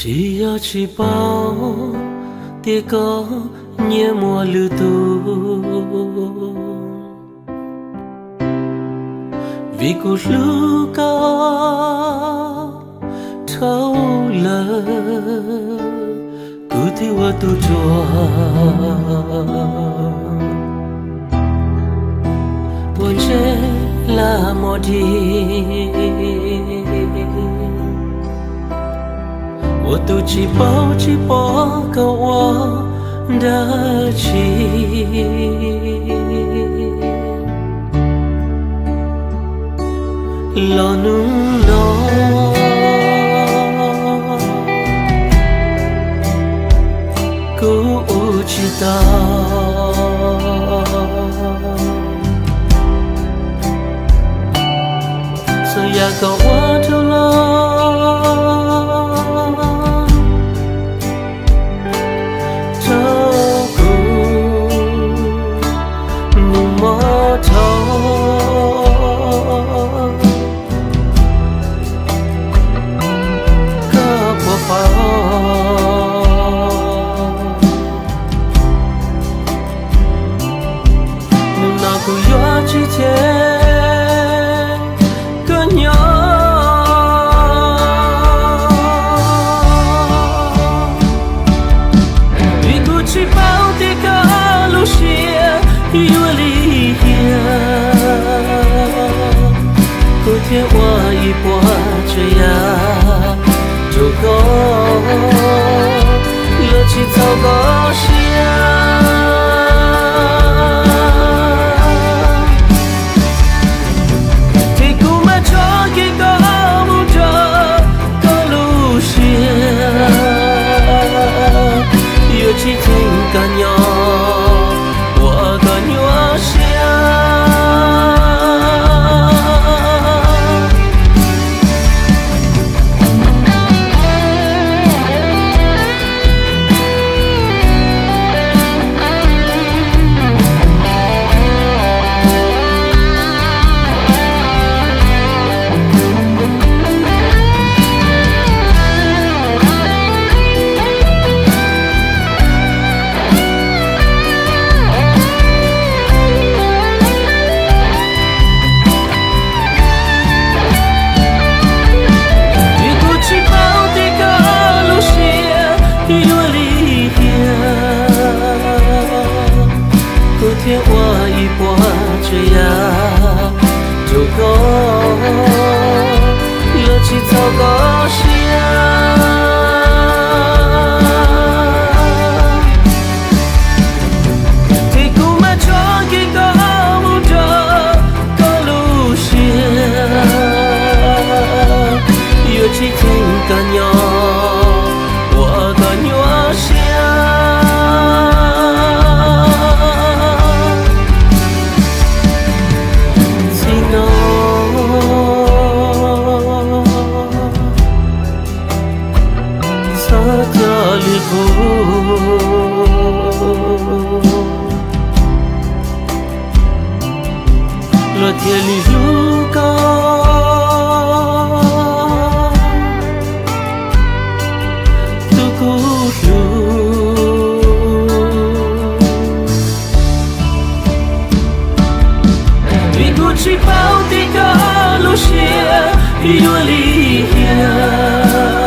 chỉ ở chỉ bao tia có nhẹ mùa lưu tu vì cuộc lưu có thâu lỡ cứ thiếu ở tu chùa buồn chế là một đi我都只保个我的情，老努老，不知道，所以个我都老。之前个鸟，一股气泡的个路线越离远，昨天我一波这样就够，热气早高兴。chỉ thành cả nhỏ我个nhỏ些天我一波这样就够，热气早高兴。天空满窗给高着高路线，热气天干鸟，我个鸟线。热天里路高，都孤路，一股气泡的个路线越离远。